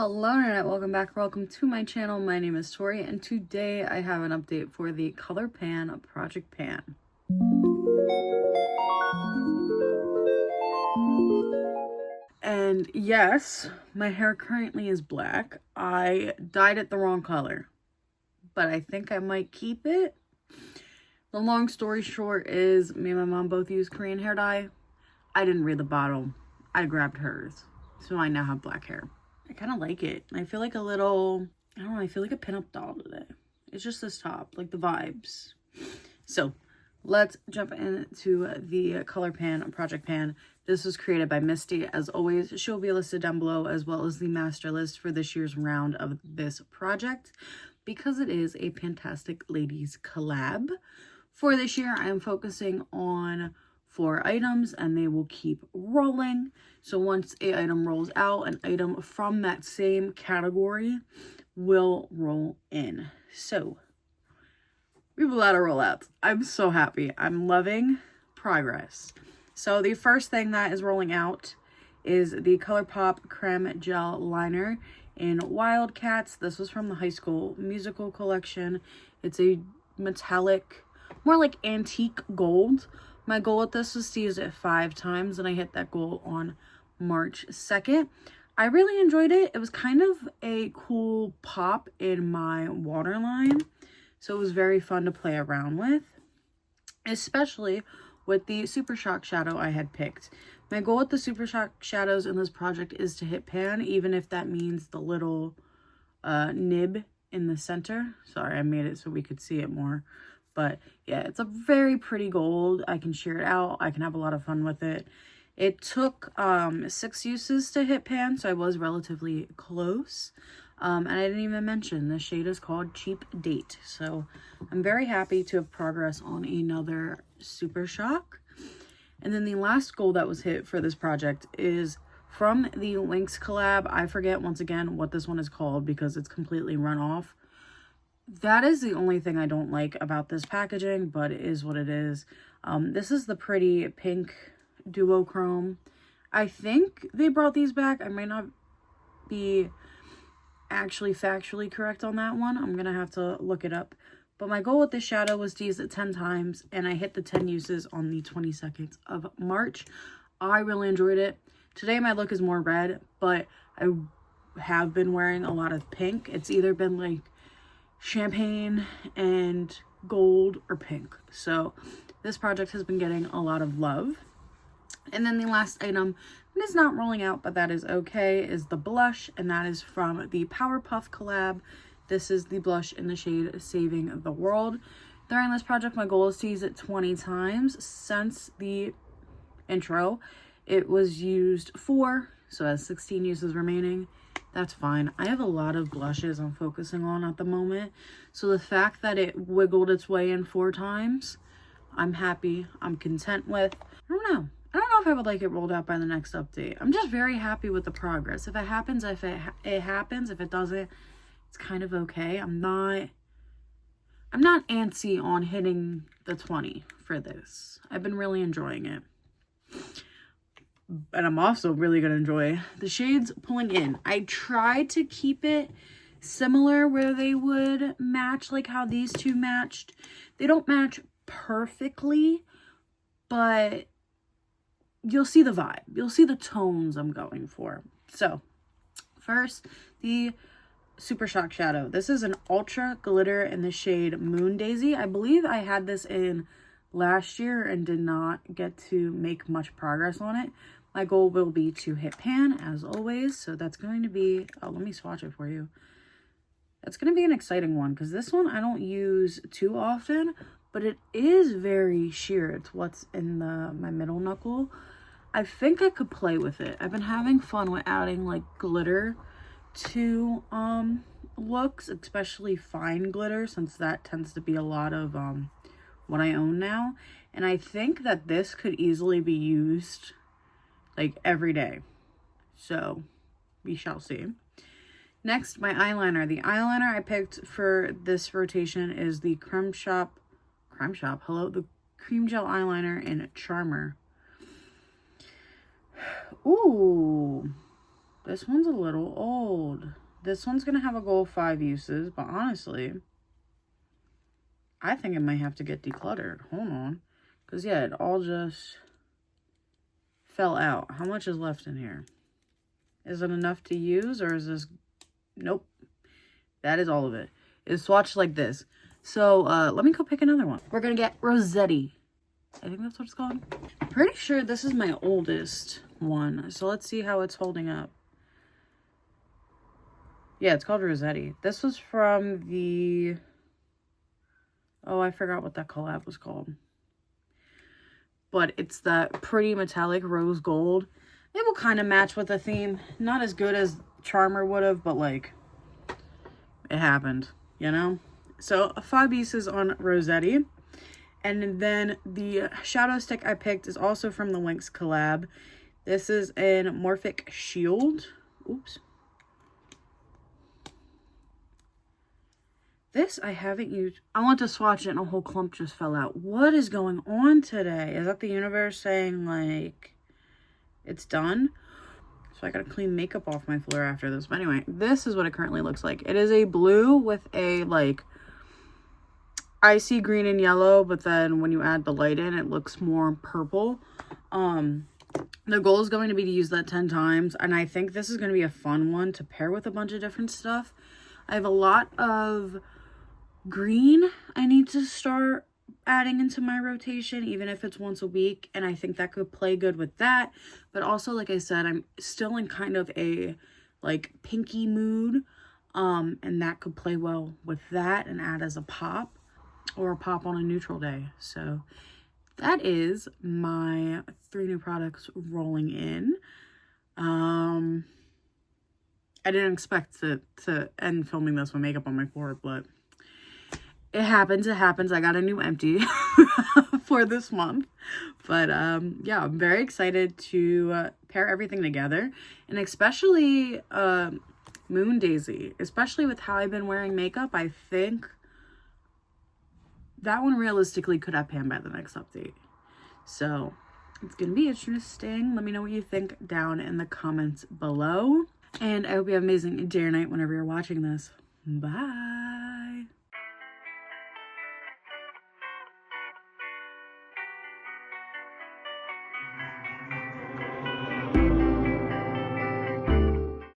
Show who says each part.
Speaker 1: Hello internet, welcome back, welcome to my channel. My name is Tori and today I have an update for the Colourpan Project Pan. And yes, my hair currently is black. I dyed it the wrong color, but I think I might keep it. The long story short is me and my mom both use Korean hair dye. I didn't read the bottle. I grabbed hers. So I now have black hair. I kind of like it. I feel like a little, I don't know, I feel like a pinup doll today. It's just this top, like the vibes. So let's jump into the Colourpan Project Pan. This was created by Misty. As always, she'll be listed down below as well as the master list for this year's round of this project because it is a fantastic ladies collab. For this year, I am focusing on 4 items and they will keep rolling. So once an item rolls out, an item from that same category will roll in. So we have a lot of rollouts. I'm so happy. I'm loving progress. So the first thing that is rolling out is the Colourpop Creme Gel Liner in Wildcats. This was from the High School Musical collection. It's a metallic, more like antique gold. My goal with this was to use it 5 times, and I hit that goal on March 2nd. I really enjoyed it. It was kind of a cool pop in my waterline, so it was very fun to play around with, especially with the Super Shock shadow I had picked. My goal with the Super Shock shadows in this project is to hit pan, even if that means the little nib in the center. Sorry, I made it so we could see it more. But yeah, it's a very pretty gold. I can shear it out. I can have a lot of fun with it. It took 6 uses to hit pan, so I was relatively close. And I didn't even mention the shade is called Cheap Date. So I'm very happy to have progressed on another Super Shock. And then the last goal that was hit for this project is from the Lynx collab. I forget once again what this one is called because it's completely run off. That is the only thing I don't like about this packaging, but it is what it is. This is the pretty pink duochrome. I think they brought these back. I might not be actually factually correct on that one. I'm gonna have to look it up. But my goal with this shadow was to use it 10 times, and I hit the 10 uses on the 22nd of March. I really enjoyed it. Today my look is more red, but I have been wearing a lot of pink. It's either been like champagne and gold or pink. So this project has been getting a lot of love. And then the last item, and it's not rolling out, but that is okay, is the blush, and that is from the Powerpuff collab. This is the blush in the shade Saving the World. During this project, my goal is to use it 20 times. Since the intro, it was used 4, so it has 16 uses remaining. That's fine. I have a lot of blushes I'm focusing on at the moment. So the fact that it wiggled its way in 4 times, I'm happy. I'm content with. I don't know if I would like it rolled out by the next update. I'm just very happy with the progress. If it happens, it happens. If it doesn't, it's kind of okay. I'm not antsy on hitting the 20 for this. I've been really enjoying it. And I'm also really going to enjoy the shades pulling in. I tried to keep it similar where they would match like how these two matched. They don't match perfectly, but you'll see the vibe. You'll see the tones I'm going for. So first, the Super Shock shadow. This is an ultra glitter in the shade Moon Daisy. I believe I had this in last year and did not get to make much progress on it. My goal will be to hit pan as always. So that's going to be, oh, let me swatch it for you. That's going to be an exciting one because this one I don't use too often, but it is very sheer. It's what's in my middle knuckle. I think I could play with it. I've been having fun with adding like glitter to looks, especially fine glitter, since that tends to be a lot of what I own now. And I think that this could easily be used like every day. So we shall see. Next, my eyeliner. The eyeliner I picked for this rotation is the the Cream Gel eyeliner in Charmer. Ooh, This one's a little old. This one's gonna have a goal of 5 uses, but honestly, I think it might have to get decluttered. Hold on. Because, yeah, it all just fell out. How much is left in here? Is it enough to use, or is this... Nope. That is all of it. It's swatched like this. So, let me go pick another one. We're gonna get Rossetti. I think that's what it's called. Pretty sure this is my oldest one. So, let's see how it's holding up. Yeah, it's called Rossetti. This was from the... Oh, I forgot what that collab was called. But it's that pretty metallic rose gold. It will kind of match with the theme. Not as good as Charmer would have, but like, it happened, you know? So, 5 pieces on Rossetti. And then the shadow stick I picked is also from the Lynx collab. This is in Morphic Shield. Oops. This I haven't used. I went to swatch it and a whole clump just fell out. What is going on today? Is that the universe saying, like, it's done? So I gotta clean makeup off my floor after this. But anyway, this is what it currently looks like. It is a blue with a, like, icy green and yellow. But then when you add the light in, it looks more purple. The goal is going to be to use that 10 times. And I think this is going to be a fun one to pair with a bunch of different stuff. I have a lot of green I need to start adding into my rotation, even if it's once a week, and I think that could play good with that. But also, like I said, I'm still in kind of a like pinky mood, and that could play well with that and add as a pop or a pop on a neutral day. So that is my 3 new products rolling in. I didn't expect to end filming this with makeup on my floor, but it happens. It happens. I got a new empty for this month. But, yeah, I'm very excited to pair everything together. And especially Moon Daisy. Especially with how I've been wearing makeup, I think that one realistically could have pan by the next update. So, it's going to be interesting. Let me know what you think down in the comments below. And I hope you have an amazing day or night whenever you're watching this. Bye.